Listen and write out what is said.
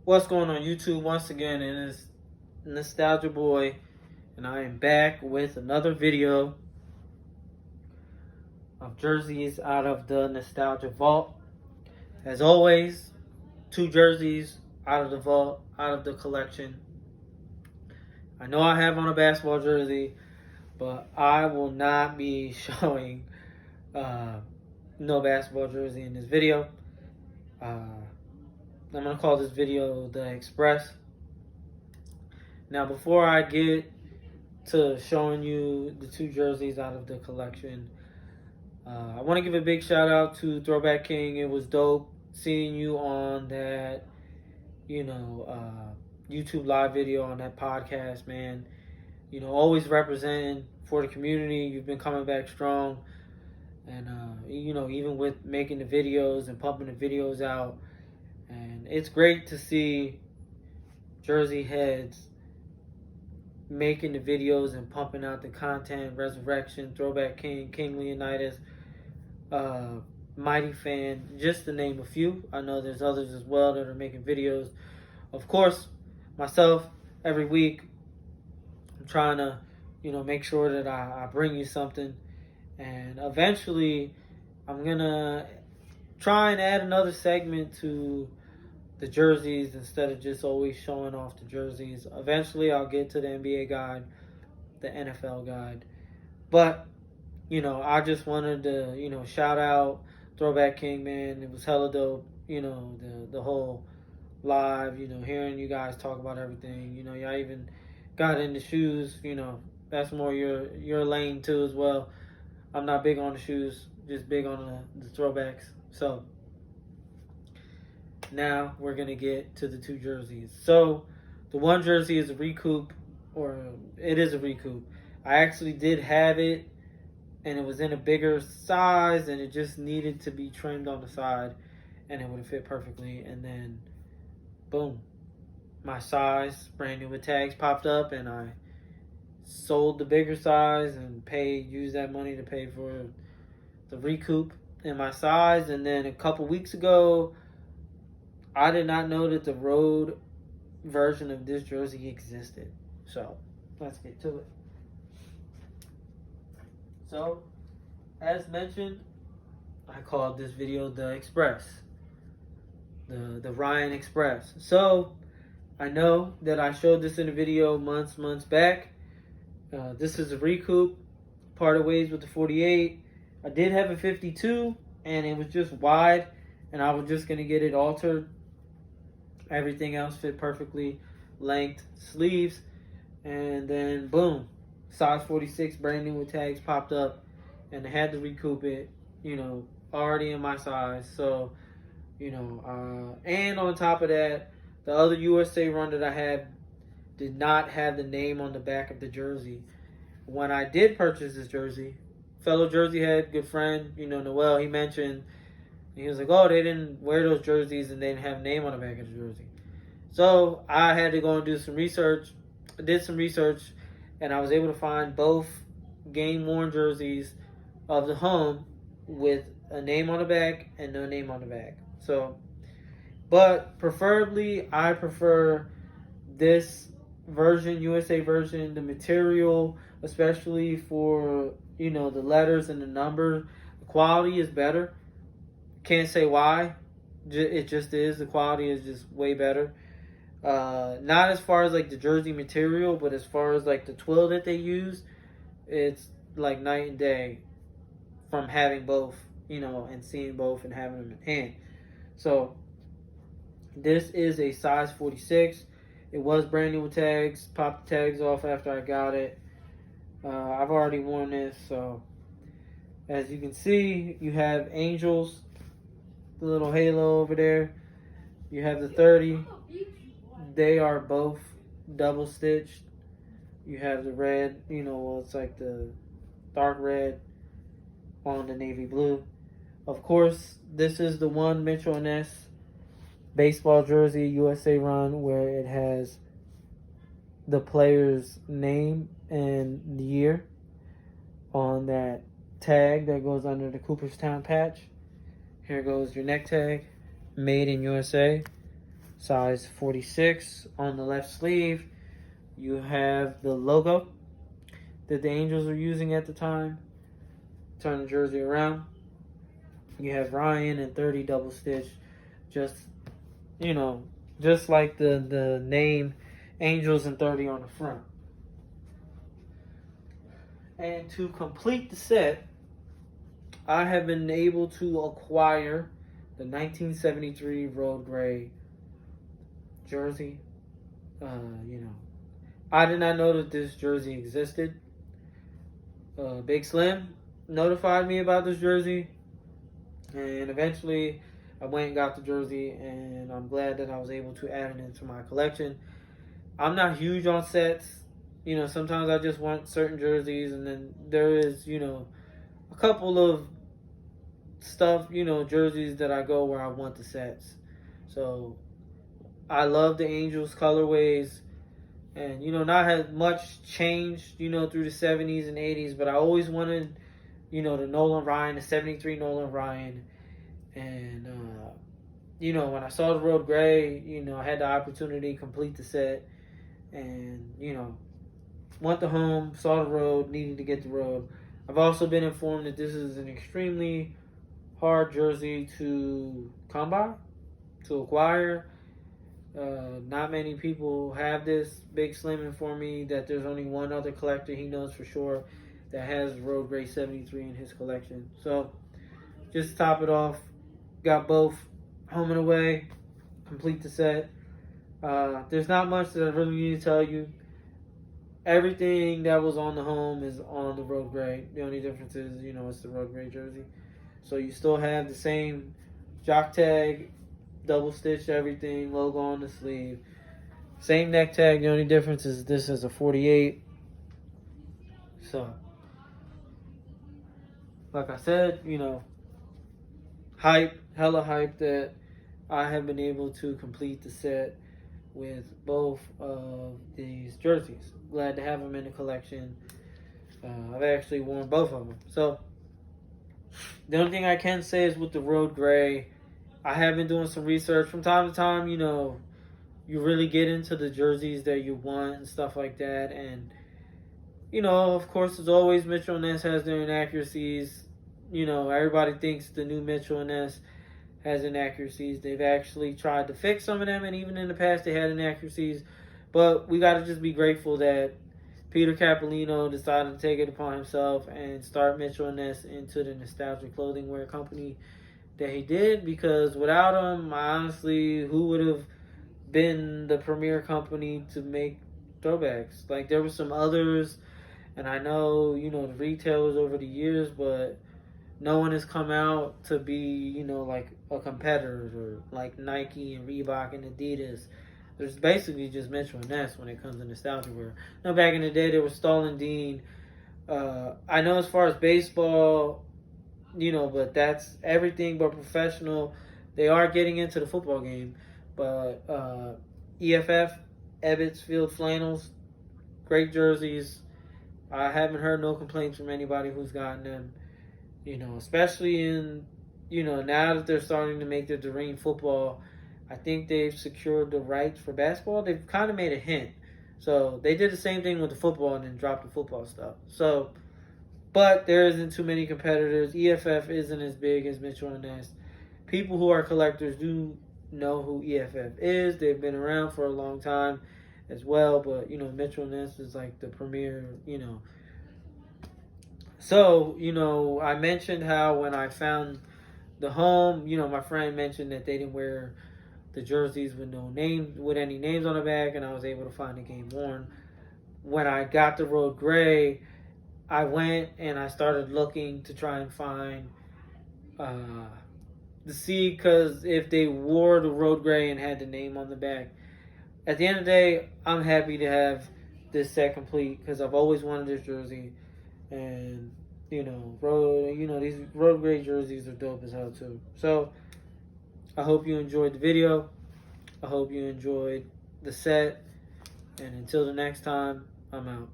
What's going on YouTube? Once again, it is Nostalgia Boy, and I am back with another video of jerseys out of the Nostalgia Vault. As always, 2 jerseys out of the vault, out of the collection. I know I have on a basketball jersey, but I will not be showing no basketball jersey in this video. I'm going to call this video the Express. Now, before I get to showing you the 2 jerseys out of the collection, I want to give a big shout out to Throwback King. It was dope seeing you on that, YouTube live video, on that podcast, man. Always representing for the community. You've been coming back strong. And, even with making the videos and pumping the videos out. And it's great to see Jersey heads making the videos and pumping out the content. Resurrection, Throwback King, King Leonidas, Mighty Fan, just to name a few. I know there's others as well that are making videos. Of course, myself, every week, I'm trying to, make sure that I bring you something. And eventually, I'm going to try and add another segment to the jerseys instead of just always showing off the jerseys. Eventually, I'll get to the NBA guide, the NFL guide. But, I just wanted to, shout out Throwback King, man. It was hella dope, the whole live, hearing you guys talk about everything. Y'all even got into shoes, that's more your lane too as well. I'm not big on the shoes, just big on the throwbacks. So, now we're going to get to the 2 jerseys. So, the one jersey is a recoup, or it is a recoup. I actually did have it, and it was in a bigger size, and it just needed to be trimmed on the side, and it would have fit perfectly. And then, boom, my size, brand new with tags, popped up, and I sold the bigger size and used that money to pay for the recoup in my size. And then a couple weeks ago, I did not know that the road version of this jersey existed. So, let's get to it. So, as mentioned, I called this video the Express. The Ryan Express. So, I know that I showed this in a video months back. This is a recoup. Parted ways with the 48. I did have a 52, and it was just wide, and I was just going to get it altered. Everything else fit perfectly. Length, sleeves, and then boom, size 46, brand new with tags, popped up, and I had to recoup it, already in my size. So, and on top of that, the other USA run that I had did not have the name on the back of the jersey. When I did purchase this jersey, fellow Jersey head, good friend, Noel, he mentioned, he was like, oh, they didn't wear those jerseys and they didn't have a name on the back of the jersey. So I had to go and do some research. I did some research, and I was able to find both game-worn jerseys of the home with a name on the back and no name on the back. So, but preferably, I prefer this version, USA version, the material, especially for, the letters and the numbers. The quality is better. Can't say why. It just is. The quality is just way better. Not as far as like the jersey material, but as far as like the twill that they use, it's like night and day from having both, and seeing both and having them in hand. So this is a size 46. It was brand new with tags. Popped the tags off after I got it. I've already worn this, so as you can see, you have Angels, the little halo over there. You have the 30. They are both double stitched. You have the red, it's like the dark red on the navy blue. Of course, this is the one Mitchell and Ness baseball jersey USA run where it has the player's name and the year on that tag that goes under the Cooperstown patch. Here goes your neck tag, made in USA. size 46. On the left sleeve, you have the logo that the Angels were using at the time. Turn the jersey around. You have Ryan and 30 double stitch, just just like the name Angels and 30 on the front. And to complete the set, I have been able to acquire the 1973 Road Gray jersey. I did not know that this jersey existed. Big Slim notified me about this jersey, and eventually I went and got the jersey, and I'm glad that I was able to add it into my collection. I'm not huge on sets. Sometimes I just want certain jerseys, and then there is, a couple of stuff, jerseys that I go where I want the sets. So I love the Angels colorways, and not had much changed, through the 70s and 80s, but I always wanted, the Nolan Ryan, the 73 Nolan Ryan, and when I saw the Road Gray, I had the opportunity to complete the set, and went to home, saw the road, needed to get the road. I've also been informed that this is an extremely hard jersey to come by, to acquire. Not many people have this. Big Slim informed me that there's only one other collector he knows for sure that has Road Gray 73 in his collection. So, just to top it off, got both home and away, complete the set. There's not much that I really need to tell you. Everything that was on the home is on the Road Gray. The only difference is, it's the Road Gray jersey. So you still have the same jock tag, double stitched everything, logo on the sleeve. Same neck tag. The only difference is this is a 48. So, like I said, hella hype that I have been able to complete the set with both of these jerseys. Glad to have them in the collection. I've actually worn both of them. So, the only thing I can say is with the Road Gray, I have been doing some research. From time to time, you really get into the jerseys that you want and stuff like that. And, of course, as always, Mitchell and Ness has their inaccuracies. Everybody thinks the new Mitchell and Ness has inaccuracies. They've actually tried to fix some of them, and even in the past they had inaccuracies. But we got to just be grateful that Peter Capolino decided to take it upon himself and start Mitchell and Ness into the nostalgic clothing wear company that he did, because without him, honestly, who would have been the premier company to make throwbacks? Like, there were some others, and I know, the retailers over the years, but no one has come out to be, like a competitor, like Nike and Reebok and Adidas. There's basically just Mitchell and Ness when it comes to nostalgia wear. Now, back in the day, there was Stoll and Dean. I know as far as baseball, but that's everything but professional. They are getting into the football game. But EFF, Ebbets Field Flannels, great jerseys. I haven't heard no complaints from anybody who's gotten them. Especially in, now that they're starting to make the Doreen football, I think they've secured the rights for basketball. They've kind of made a hint. So they did the same thing with the football and then dropped the football stuff. So, but there isn't too many competitors. EFF isn't as big as Mitchell and Ness. People who are collectors do know who EFF is. They've been around for a long time as well. But, Mitchell and Ness is like the premier, So, I mentioned how when I found the home, my friend mentioned that they didn't wear the jerseys with no name, with any names on the back, and I was able to find the game worn. When I got the Road Gray, I went and I started looking to try and find to see, because if they wore the Road Gray and had the name on the back. At the end of the day, I'm happy to have this set complete because I've always wanted this jersey, and these Road Gray jerseys are dope as hell too. So I hope you enjoyed the video. I hope you enjoyed the set, and until the next time, I'm out.